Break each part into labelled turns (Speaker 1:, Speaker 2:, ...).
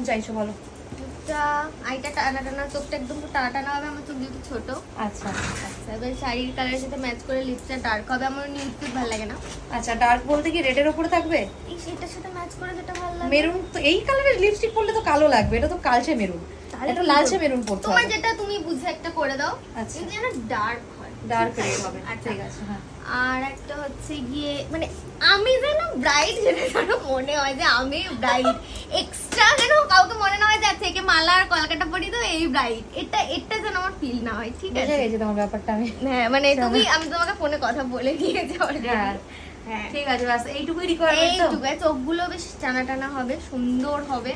Speaker 1: চাইছো বলো?
Speaker 2: চোখটা আইটা টানা টানা, চোখটা একদম টানা টানা হবে, আমার চোখ যেহেতু ছোট।
Speaker 1: আচ্ছা
Speaker 2: আচ্ছা, এবার শাড়ির কালারের সাথে ম্যাচ করে লিপস্টা ডার্ক হবে। আমার নিউড টিউড ভালো লাগে না।
Speaker 1: আচ্ছা, ডার্ক বলতে কি রেডের উপরে থাকবে?
Speaker 2: এই সেটার সাথে ম্যাচ করে যেটা ভালো লাগে।
Speaker 1: মেরুন তো এই কালারের লিপস্টিক পরলে তো কালো লাগবে, এটা তো কালচে মেরুন, এটা লালচে মেরুন পরতে
Speaker 2: তোমার
Speaker 1: হবে।
Speaker 2: যেটা তুমি বুঝে একটা করে দাও,
Speaker 1: আচ্ছা।
Speaker 2: কিন্তু যেন ডার্ক হয়,
Speaker 1: ডার্ক
Speaker 2: ঠিক
Speaker 1: রেড
Speaker 2: আছে?
Speaker 1: হবে,
Speaker 2: আচ্ছা।
Speaker 1: ঠিক আছে। হ্যাঁ,
Speaker 2: আর একটা হচ্ছে গিয়ে মানে আমি যেন ব্রাইড, যেন মনে হয় যে আমি ব্রাইড, এক্সট্রা যেন কাউকে মনে না হয় যে থেকে মালা আর কলকাতা পরি তো এই ব্রাইড, এটা যেন আমার ফিল না হয়, ঠিক
Speaker 1: বুঝে
Speaker 2: আছে?
Speaker 1: গেছি তোমার ব্যাপারটা আমি।
Speaker 2: হ্যাঁ মানে আমি তোমাকে ফোনে কথা বলে দিয়েছি already।
Speaker 1: হ্যাঁ
Speaker 2: হ্যাঁ
Speaker 1: ঠিক আছে, বাস এইটুকুই রিকোয়ারমেন্ট তো।
Speaker 2: এইটুকু, চোখগুলো বেশ টানা টানা হবে, সুন্দর হবে।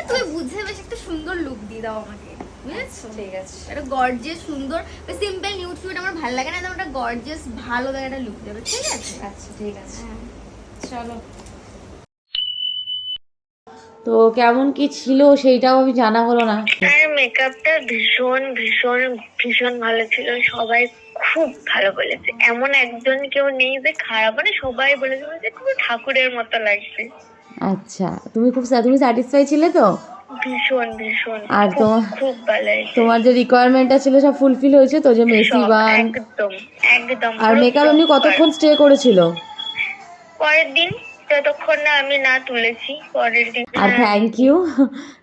Speaker 2: তুমি বুঝে বেশ একটা সুন্দর লুক দিয়ে দাও আমাকে, বুঝেছো?
Speaker 1: ঠিক আছে।
Speaker 2: একটা গর্জিয়াস সুন্দর, সিম্পল নিউড ফিউড আমার ভালো লাগে না, একটা গর্জিয়াস ভালো লাগে একটা লুক দেবে, ঠিক আছে?
Speaker 1: আচ্ছা ঠিক আছে,
Speaker 2: হ্যাঁ।
Speaker 1: চলো।
Speaker 3: তো কেমন কি ছিল সেইটাও আমি জানা হলো না।
Speaker 4: আর মেকআপটা ভীষণ ভীষণ ভীষণ ভালো ছিল, সবাই খুব ভালো বলেছে, এমন একজন কেউ নেই যে খারাপ, মানে সবাই বলেছে যে পুরো ঠাকুরের মতো লাগছে।
Speaker 3: আচ্ছা, তুমি স্যাটিসফাই ছিলে তো?
Speaker 4: ভীষণ ভীষণ
Speaker 3: আর
Speaker 4: খুব ভালো হয়েছে।
Speaker 3: তোমার যে রিকোয়ারমেন্টটা ছিল সব ফুলফিল হয়েছে তো, যে মেসি
Speaker 4: সব
Speaker 3: বান
Speaker 4: একদম একদম।
Speaker 3: আর
Speaker 4: পুরো
Speaker 3: মেকআপ এমনি
Speaker 4: proper।
Speaker 3: কতক্ষণ স্টে করেছিল?
Speaker 4: পরের দিন, যতক্ষণ না আমি না তুলেছি পরের দিন।
Speaker 3: আর থ্যাংক ইউ,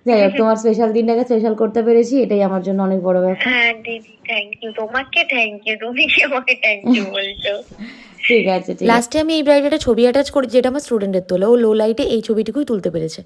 Speaker 3: যাই হোক তোমার স্পেশাল দিনটাকে স্পেশাল করতে পেরেছি, এটাই আমার জন্য অনেক বড় ব্যাপার।
Speaker 4: হ্যাঁ দিদি থ্যাংক ইউ, তোমাকে থ্যাংক ইউ, তুমি কি আমাকে থ্যাংক ইউ বলছো?
Speaker 3: ঠিক আছে, ঠিক আছে।
Speaker 5: লাস্টে আমি এই ব্রাইডের ছবি অ্যাটাচ করি যেটা আমার স্টুডেন্টের তোলা, ও লো লাইটে এই ছবিটুকুই তুলতে পেরেছে।